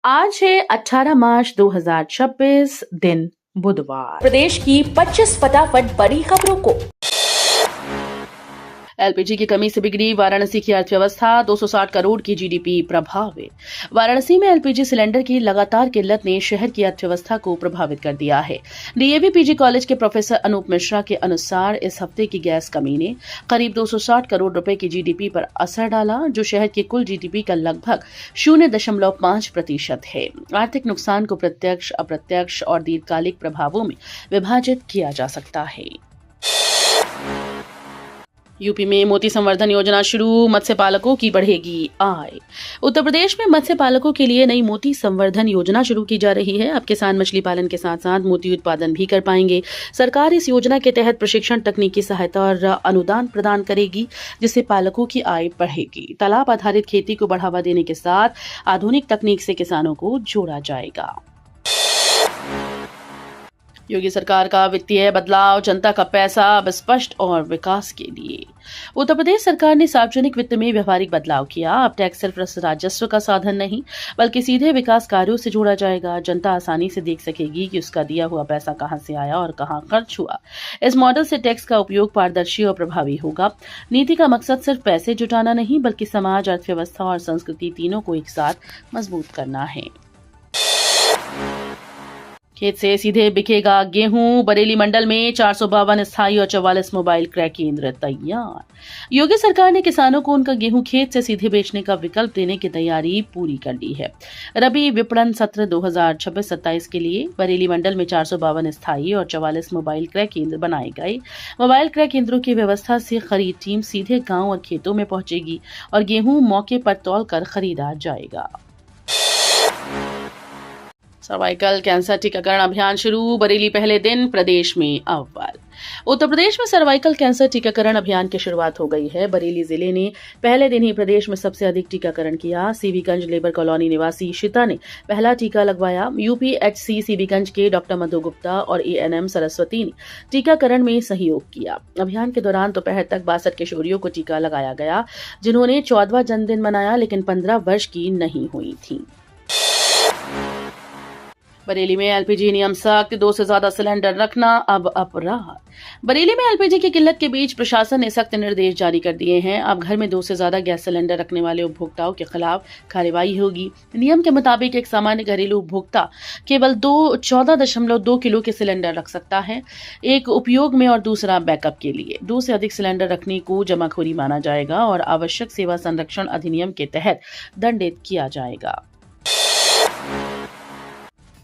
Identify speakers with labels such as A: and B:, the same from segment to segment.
A: आज है 18 मार्च 2026 दिन बुधवार।
B: प्रदेश की 25 फटाफट बड़ी खबरों को।
A: एलपीजी की कमी से बिगड़ी वाराणसी की अर्थव्यवस्था, 260 करोड़ की जीडीपी प्रभावित। वाराणसी में एलपीजी सिलेंडर की लगातार किल्लत ने शहर की अर्थव्यवस्था को प्रभावित कर दिया है। डीएवी पीजी कॉलेज के प्रोफेसर अनूप मिश्रा के अनुसार इस हफ्ते की गैस कमी ने करीब 260 करोड़ रुपए की जीडीपी पर असर डाला, जो शहर की कुल जीडीपी का लगभग 0.5% है। आर्थिक नुकसान को प्रत्यक्ष, अप्रत्यक्ष और दीर्घकालिक प्रभावों में विभाजित किया जा सकता है। यूपी में मोती संवर्धन योजना शुरू, मत्स्य पालकों की बढ़ेगी आय। उत्तर प्रदेश में मत्स्य पालकों के लिए नई मोती संवर्धन योजना शुरू की जा रही है। अब किसान मछली पालन के साथ साथ मोती उत्पादन भी कर पाएंगे। सरकार इस योजना के तहत प्रशिक्षण, तकनीकी सहायता और अनुदान प्रदान करेगी, जिससे पालकों की आय बढ़ेगी। तालाब आधारित खेती को बढ़ावा देने के साथ आधुनिक तकनीक से किसानों को जोड़ा जाएगा। योगी सरकार का वित्तीय बदलाव, जनता का पैसा अब स्पष्ट और विकास के लिए। उत्तर प्रदेश सरकार ने सार्वजनिक वित्त में व्यवहारिक बदलाव किया। अब टैक्स सिर्फ राजस्व का साधन नहीं, बल्कि सीधे विकास कार्यों से जोड़ा जाएगा। जनता आसानी से देख सकेगी कि उसका दिया हुआ पैसा कहां से आया और कहां खर्च हुआ। इस मॉडल से टैक्स का उपयोग पारदर्शी और प्रभावी होगा। नीति का मकसद सिर्फ पैसे जुटाना नहीं, बल्कि समाज, अर्थव्यवस्था और संस्कृति तीनों को एक साथ मजबूत करना है। खेत से सीधे बिकेगा गेहूं, बरेली मंडल में 452 स्थायी और 44 मोबाइल क्रय केंद्र तैयार। योगी सरकार ने किसानों को उनका गेहूं खेत से सीधे बेचने का विकल्प देने की तैयारी पूरी कर ली है। रबी विपणन सत्र 2026-27 के लिए बरेली मंडल में 452 स्थायी और 44 मोबाइल क्रय केंद्र बनाए गए। मोबाइल क्रय केंद्रों की व्यवस्था से खरीद टीम सीधे गांव और खेतों में पहुंचेगी और गेहूं मौके पर तौल कर खरीदा जाएगा। सर्वाइकल कैंसर टीकाकरण अभियान शुरू, बरेली पहले दिन प्रदेश में अव्वल। उत्तर प्रदेश में सर्वाइकल कैंसर टीकाकरण अभियान की शुरुआत हो गई है। बरेली जिले ने पहले दिन ही प्रदेश में सबसे अधिक टीकाकरण किया। सीबीगंज लेबर कॉलोनी निवासी शिता ने पहला टीका लगवाया। यूपीएचसी सीबीगंज के डॉक्टर मधु गुप्ता और एएनएम सरस्वती ने टीकाकरण में सहयोग किया। अभियान के दौरान दोपहर तक 62 किशोरियों को टीका लगाया गया, जिन्होंने 14वां जन्मदिन मनाया, लेकिन 15 वर्ष की नहीं हुई थी। बरेली में एलपीजी नियम सख्त, 2 से ज्यादा सिलेंडर रखना अब अपराध। बरेली में एलपीजी की किल्लत के बीच प्रशासन ने सख्त निर्देश जारी कर दिए हैं। अब घर में 2 से ज्यादा गैस सिलेंडर रखने वाले उपभोक्ताओं के खिलाफ कार्रवाई होगी। नियम के मुताबिक एक सामान्य घरेलू उपभोक्ता केवल 14.2 किलो के सिलेंडर रख सकता है, एक उपयोग में और दूसरा बैकअप के लिए। 2 से अधिक सिलेंडर रखने को जमाखोरी माना जाएगा और आवश्यक सेवा संरक्षण अधिनियम के तहत दंडित किया जाएगा।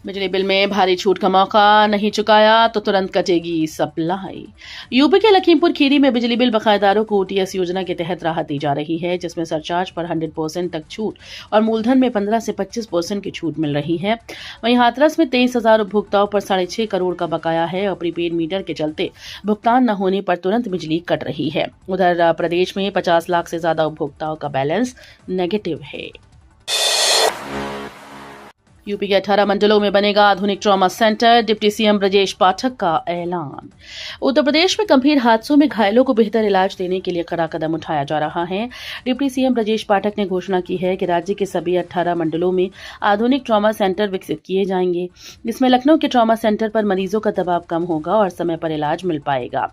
A: बिजली बिल में भारी छूट का मौका, नहीं चुकाया तो तुरंत कटेगी सप्लाई। यूपी के लखीमपुर खीरी में बिजली बिल बकायेदारों को ओटीएस योजना के तहत राहत दी जा रही है, जिसमें सरचार्ज पर 100% तक छूट और मूलधन में 15 से 25% की छूट मिल रही है। वहीं हाथरस में 23,000 उपभोक्ताओं पर 6.5 करोड़ का बकाया है और प्रीपेड मीटर के चलते भुगतान न होने पर तुरंत बिजली कट रही है। उधर प्रदेश में 50 लाख से ज्यादा उपभोक्ताओं का बैलेंस नेगेटिव है। यूपी के 18 मंडलों में बनेगा आधुनिक trauma centre, deputy CM Brajesh Pathak का ऐलान। उत्तर प्रदेश में गंभीर हादसों में घायलों को बेहतर इलाज देने के लिए कड़ा कदम उठाया जा रहा है। डिप्टी सीएम ब्रजेश पाठक ने घोषणा की है कि राज्य के सभी 18 मंडलों में आधुनिक ट्रॉमा सेंटर विकसित किए जाएंगे। इसमें लखनऊ के ट्रॉमा सेंटर पर मरीजों का दबाव कम होगा और समय पर इलाज मिल पाएगा।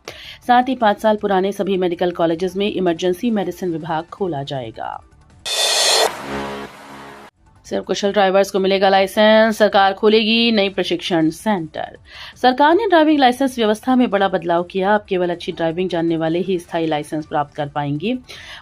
A: साथ ही 5 साल पुराने सभी मेडिकल कॉलेजेस में इमरजेंसी मेडिसिन विभाग खोला जाएगा। सिर्फ कुशल ड्राइवर्स को मिलेगा लाइसेंस, सरकार खोलेगी नई प्रशिक्षण सेंटर। सरकार ने ड्राइविंग लाइसेंस व्यवस्था में बड़ा बदलाव किया। अब केवल अच्छी ड्राइविंग जानने वाले ही स्थायी लाइसेंस प्राप्त कर पाएंगे।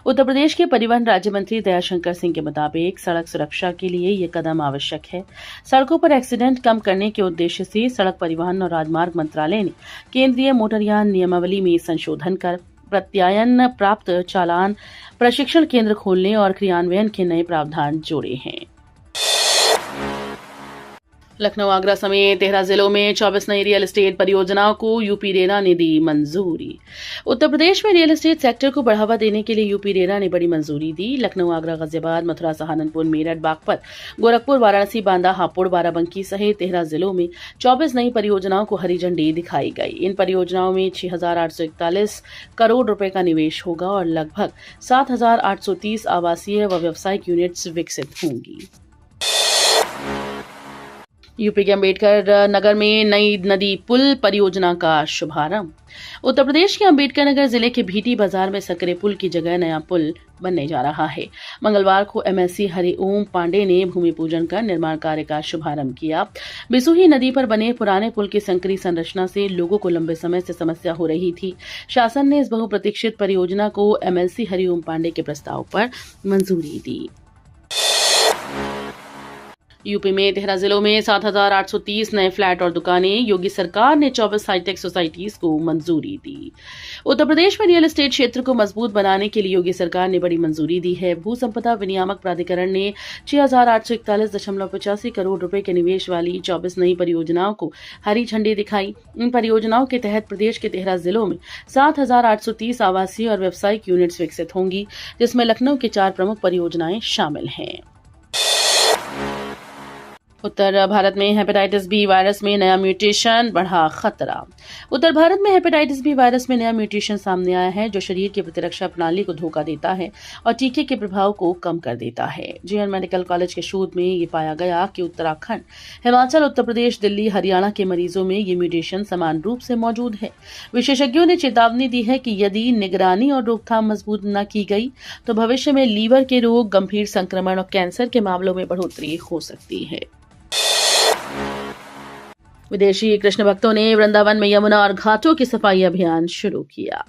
A: उत्तर प्रदेश के परिवहन राज्य मंत्री दयाशंकर सिंह के मुताबिक सड़क सुरक्षा के लिए ये कदम आवश्यक है। सड़कों पर एक्सीडेंट कम करने के उद्देश्य से सड़क परिवहन और राजमार्ग मंत्रालय ने केंद्रीय मोटरयान नियमावली में संशोधन कर प्रत्यायन प्राप्त चालान प्रशिक्षण केंद्र खोलने और क्रियान्वयन के नए प्रावधान जोड़े हैं। लखनऊ, आगरा समेत 13 जिलों में 24 नई रियल एस्टेट परियोजनाओं को यूपी रेरा ने दी मंजूरी। उत्तर प्रदेश में रियल एस्टेट सेक्टर को बढ़ावा देने के लिए यूपी रेरा ने बड़ी मंजूरी दी। लखनऊ, आगरा, गाजियाबाद, मथुरा, सहारनपुर, मेरठ, बागपत, गोरखपुर, वाराणसी, बांदा, हापुड़, बाराबंकी सहित 13 जिलों में 24 नई परियोजनाओं को हरी झंडी दिखाई गई। इन परियोजनाओं में 6,841 करोड़ रुपए का निवेश होगा और लगभग 7,830 आवासीय व व्यावसायिक यूनिट्स विकसित होंगी। यूपी के अंबेडकर नगर में नई नदी पुल परियोजना का शुभारंभ। उत्तर प्रदेश के अंबेडकर नगर जिले के भीटी बाजार में सकरे पुल की जगह नया पुल बनने जा रहा है। मंगलवार को एमएलसी हरिओम पांडे ने भूमि पूजन कर निर्माण कार्य का शुभारंभ किया। बिसुही नदी पर बने पुराने पुल की संकरी संरचना से लोगों को लंबे समय से समस्या हो रही थी। शासन ने इस बहुप्रतीक्षित परियोजना को एमएलसी हरिओम पांडे के प्रस्ताव पर मंजूरी दी। यूपी में 13 जिलों में 7,830 नए फ्लैट और दुकानें। योगी सरकार ने 24 हाईटेक सोसाइटीज को मंजूरी दी। उत्तर प्रदेश में रियल एस्टेट क्षेत्र को मजबूत बनाने के लिए योगी सरकार ने बड़ी मंजूरी दी है। भू संपदा विनियामक प्राधिकरण ने 6,841.85 करोड़ रुपए के निवेश वाली 24 नई परियोजनाओं को हरी झंडी दिखाई। इन परियोजनाओं के तहत प्रदेश के 13 जिलों में 7,830 आवासीय और व्यावसायिक यूनिट्स विकसित होंगी, जिसमें लखनऊ की 4 प्रमुख परियोजनाएं शामिल हैं। उत्तर भारत में हेपेटाइटिस बी वायरस में नया म्यूटेशन, बढ़ा खतरा। उत्तर भारत में हेपेटाइटिस बी वायरस में नया म्यूटेशन सामने आया है, जो शरीर की प्रतिरक्षा प्रणाली को धोखा देता है और टीके के प्रभाव को कम कर देता है। जेएन मेडिकल कॉलेज के शोध में ये पाया गया कि उत्तराखंड, हिमाचल, उत्तर प्रदेश, दिल्ली, हरियाणा के मरीजों में ये म्यूटेशन समान रूप से मौजूद है। विशेषज्ञों ने चेतावनी दी है कि यदि निगरानी और रोकथाम मजबूत न की गई तो भविष्य में लीवर के रोग, गंभीर संक्रमण और कैंसर के मामलों में बढ़ोतरी हो सकती है। विदेशी कृष्ण भक्तों ने वृंदावन में यमुना और घाटों की सफाई अभियान शुरू किया।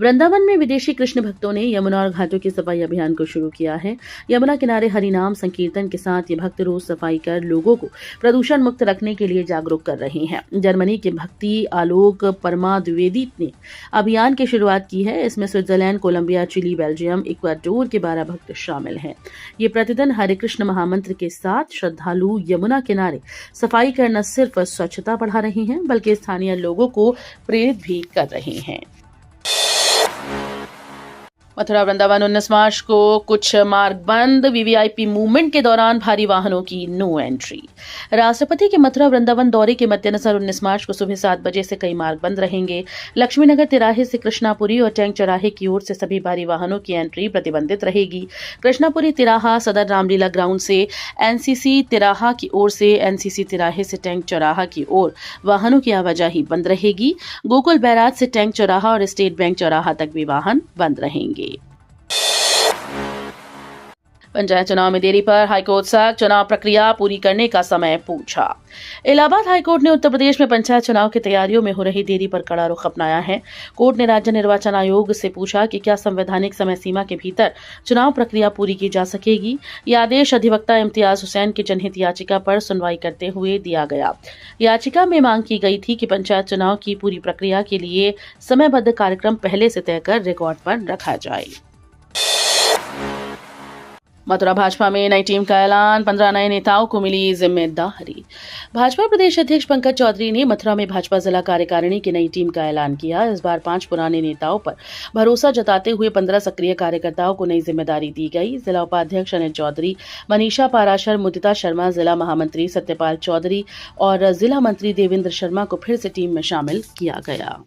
A: वृंदावन में विदेशी कृष्ण भक्तों ने यमुना और घाटों की सफाई अभियान को शुरू किया है। यमुना किनारे हरिनाम संकीर्तन के साथ ये भक्त रोज सफाई कर लोगों को प्रदूषण मुक्त रखने के लिए जागरूक कर रहे हैं। जर्मनी के भक्ति आलोक परमा द्विवेदी ने अभियान की शुरुआत की है। इसमें Switzerland, Colombia, Chile, Belgium, Ecuador के 12 भक्त शामिल हैं। ये प्रतिदिन हरे कृष्ण महामंत्र के साथ श्रद्धालु यमुना किनारे सफाई कर न सिर्फ स्वच्छता बढ़ा रहे हैं, बल्कि स्थानीय लोगों को प्रेरित भी कर रहे हैं। मथुरा वृंदावन 19 मार्च को कुछ मार्ग बंद। वीवीआईपी मूवमेंट के दौरान भारी वाहनों की नो एंट्री। राष्ट्रपति के मथुरा वृंदावन दौरे के मद्देनजर 19 मार्च को सुबह 7 बजे से कई मार्ग बंद रहेंगे। लक्ष्मीनगर तिराहे से कृष्णापुरी और टैंक चौराहे की ओर से सभी भारी वाहनों की एंट्री प्रतिबंधित रहेगी। कृष्णापुरी तिराहा, सदर रामलीला ग्राउंड से एनसीसी तिराहा की ओर से एनसीसी तिराहे से टैंक चौराहा की ओर वाहनों की आवाजाही बंद रहेगी। गोकुल बैराज से टैंक चौराहा और स्टेट बैंक चौराहा तक भी वाहन बंद रहेंगे। पंचायत चुनाव में देरी पर हाईकोर्ट सख्त, चुनाव प्रक्रिया पूरी करने का समय पूछा। इलाहाबाद हाईकोर्ट ने उत्तर प्रदेश में पंचायत चुनाव की तैयारियों में हो रही देरी पर कड़ा रुख अपनाया है। कोर्ट ने राज्य निर्वाचन आयोग से पूछा कि क्या संवैधानिक समय सीमा के भीतर चुनाव प्रक्रिया पूरी की जा सकेगी। यह आदेश अधिवक्ता इम्तियाज हुसैन की जनहित याचिका पर सुनवाई करते हुए दिया गया। याचिका में मांग की गई थी कि पंचायत चुनाव की पूरी प्रक्रिया के लिए समयबद्ध कार्यक्रम पहले से तय कर रिकॉर्ड पर रखा जाए। मथुरा भाजपा में नई टीम का ऐलान, 15 नए नेताओं को मिली जिम्मेदारी। भाजपा प्रदेश अध्यक्ष पंकज चौधरी ने मथुरा में भाजपा जिला कार्यकारिणी की नई टीम का ऐलान किया। इस बार 5 पुराने नेताओं पर भरोसा जताते हुए 15 सक्रिय कार्यकर्ताओं को नई जिम्मेदारी दी गई। जिला उपाध्यक्ष अनिल चौधरी, मनीषा पाराशर, मुदिता शर्मा, जिला महामंत्री सत्यपाल चौधरी और जिला मंत्री देवेंद्र शर्मा को फिर से टीम में शामिल किया गया।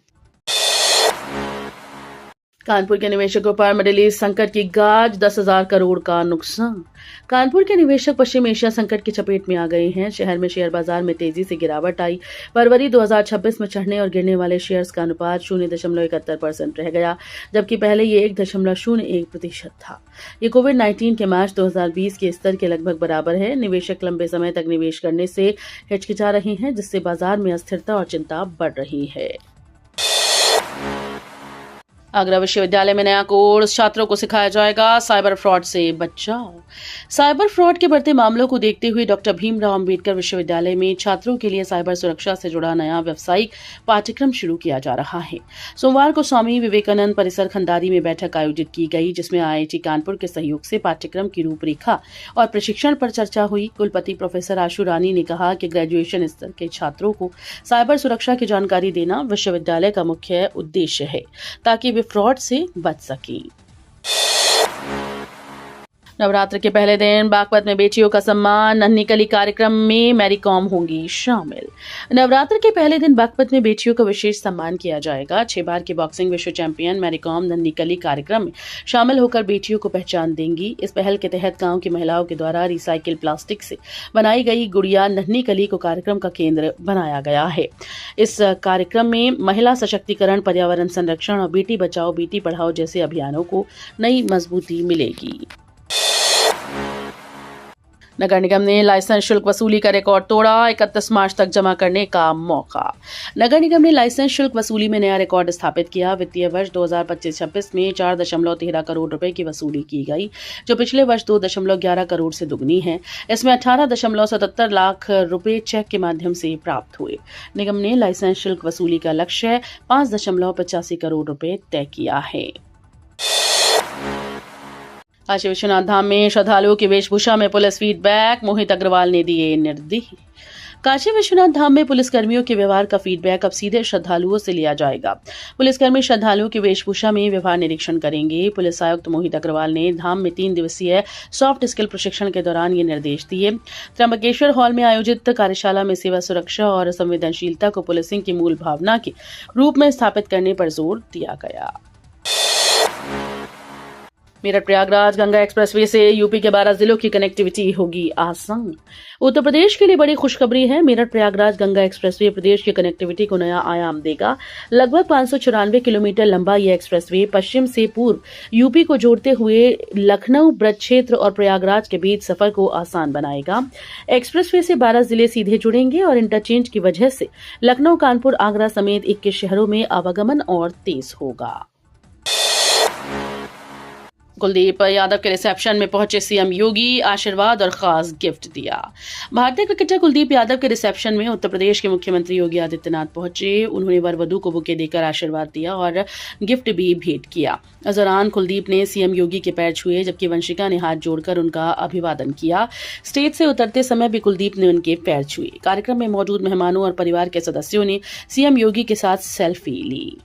A: कानपुर के निवेशकों पर मिडिल ईस्ट संकट की गाज, 10,000 करोड़ का नुकसान। कानपुर के निवेशक पश्चिम एशिया संकट की चपेट में आ गए हैं। शहर में शेयर बाजार में तेजी से गिरावट आई। फरवरी 2026 में चढ़ने और गिरने वाले शेयर्स का अनुपात 0.71% रह गया, जबकि पहले ये 1.01% था। ये कोविड-19 के मार्च 2020 के स्तर के लगभग बराबर है। निवेशक लंबे समय तक निवेश करने से हिचकिचा रहे हैं, जिससे बाजार में अस्थिरता और चिंता बढ़ रही है। आगरा विश्वविद्यालय में नया कोर्स, छात्रों को सिखाया जाएगा साइबर फ्रॉड से बचाव। साइबर फ्रॉड के बढ़ते मामलों को देखते हुए डॉक्टर भीमराव अंबेडकर विश्वविद्यालय में छात्रों के लिए साइबर सुरक्षा से जुड़ा नया व्यावसायिक पाठ्यक्रम शुरू किया जा रहा है। सोमवार को स्वामी विवेकानंद परिसर खंडारी में बैठक आयोजित की गई, जिसमें आईआईटी कानपुर के सहयोग से पाठ्यक्रम की रूपरेखा और प्रशिक्षण पर चर्चा हुई। कुलपति प्रोफेसर आशु रानी ने कहा कि ग्रेजुएशन स्तर के छात्रों को साइबर सुरक्षा की जानकारी देना विश्वविद्यालय का मुख्य उद्देश्य है, ताकि वे फ्रॉड से बच सकें। नवरात्र के पहले दिन बागपत में बेटियों का सम्मान, नन्ही कली कार्यक्रम में मैरी कॉम होंगी शामिल। नवरात्र के पहले दिन बागपत में बेटियों का विशेष सम्मान किया जाएगा। 6 बार की बॉक्सिंग विश्व चैंपियन मैरी कॉम नन्ही कली कार्यक्रम में शामिल होकर बेटियों को पहचान देंगी। इस पहल के तहत गांव की महिलाओं के द्वारा रिसाइकिल प्लास्टिक से बनाई गई गुड़िया नन्ही कली को कार्यक्रम का केंद्र बनाया गया है। इस कार्यक्रम में महिला सशक्तिकरण, पर्यावरण संरक्षण और बेटी बचाओ बेटी पढ़ाओ जैसे अभियानों को नई मजबूती मिलेगी। नगर निगम ने लाइसेंस शुल्क वसूली का रिकॉर्ड तोड़ा, 31 मार्च तक जमा करने का मौका। नगर निगम ने लाइसेंस शुल्क वसूली में नया रिकॉर्ड स्थापित किया। वित्तीय वर्ष 2025-26 में 4.13 करोड़ रुपए की वसूली की गई, जो पिछले वर्ष 2.11 करोड़ से दुगनी है। इसमें 18.77 लाख रुपए चेक के माध्यम से प्राप्त हुए। निगम ने लाइसेंस शुल्क वसूली का लक्ष्य 5.85 करोड़ रुपए तय किया है। काशी विश्वनाथ धाम में श्रद्धालुओं की वेशभूषा में पुलिस फीडबैक, मोहित अग्रवाल ने दिए निर्देश। काशी विश्वनाथ धाम में पुलिसकर्मियों के व्यवहार का फीडबैक अब सीधे श्रद्धालुओं से लिया जाएगा। पुलिसकर्मी श्रद्धालुओं की वेशभूषा में व्यवहार निरीक्षण करेंगे। पुलिस आयुक्त मोहित अग्रवाल ने धाम में 3 दिवसीय सॉफ्ट स्किल प्रशिक्षण के दौरान ये निर्देश दिए। त्र्यंबकेश्वर हॉल में आयोजित कार्यशाला में सेवा, सुरक्षा और संवेदनशीलता को पुलिसिंग की मूल भावना के रूप में स्थापित करने पर जोर दिया गया। मेरठ प्रयागराज गंगा एक्सप्रेसवे से यूपी के 12 जिलों की कनेक्टिविटी होगी आसान। उत्तर प्रदेश के लिए बड़ी खुशखबरी है। मेरठ प्रयागराज गंगा एक्सप्रेसवे प्रदेश की कनेक्टिविटी को नया आयाम देगा। लगभग 594 किलोमीटर लंबा यह एक्सप्रेसवे पश्चिम से पूर्व यूपी को जोड़ते हुए लखनऊ, ब्रज क्षेत्र और प्रयागराज के बीच सफर को आसान बनाएगा। एक्सप्रेसवे से 12 जिले सीधे जुड़ेंगे और इंटरचेंज की वजह से लखनऊ, कानपुर, आगरा समेत 21 शहरों में आवागमन और तेज होगा। कुलदीप यादव के रिसेप्शन में पहुंचे सीएम योगी, आशीर्वाद और खास गिफ्ट दिया। भारतीय क्रिकेटर कुलदीप यादव के रिसेप्शन में उत्तर प्रदेश के मुख्यमंत्री योगी आदित्यनाथ पहुंचे। उन्होंने वर वधू को बुके देकर आशीर्वाद दिया और गिफ्ट भी भेंट किया। इस दौरान कुलदीप ने सीएम योगी के पैर छुए, जबकि वंशिका ने हाथ जोड़कर उनका अभिवादन किया। स्टेज से उतरते समय भी कुलदीप ने उनके पैर छुए। कार्यक्रम में मौजूद मेहमानों और परिवार के सदस्यों ने सीएम योगी के साथ सेल्फी ली।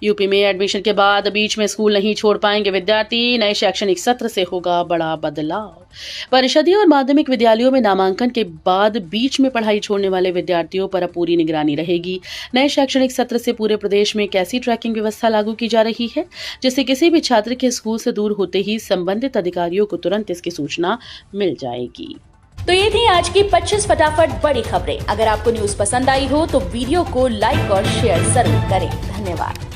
A: यूपी में एडमिशन के बाद बीच में स्कूल नहीं छोड़ पाएंगे विद्यार्थी। नए शैक्षणिक सत्र से होगा बड़ा बदलाव। परिषदीय और माध्यमिक विद्यालयों में नामांकन के बाद बीच में पढ़ाई छोड़ने वाले विद्यार्थियों पर अब पूरी निगरानी रहेगी। नए शैक्षणिक सत्र से पूरे प्रदेश में कैसी ट्रैकिंग व्यवस्था लागू की जा रही है, जिससे किसी भी छात्र के स्कूल से दूर होते ही संबंधित अधिकारियों को तुरंत इसकी सूचना मिल जाएगी।
B: तो ये थी आज की 25 फटाफट बड़ी खबरें। अगर आपको न्यूज पसंद आई हो तो वीडियो को लाइक और शेयर जरूर करें। धन्यवाद।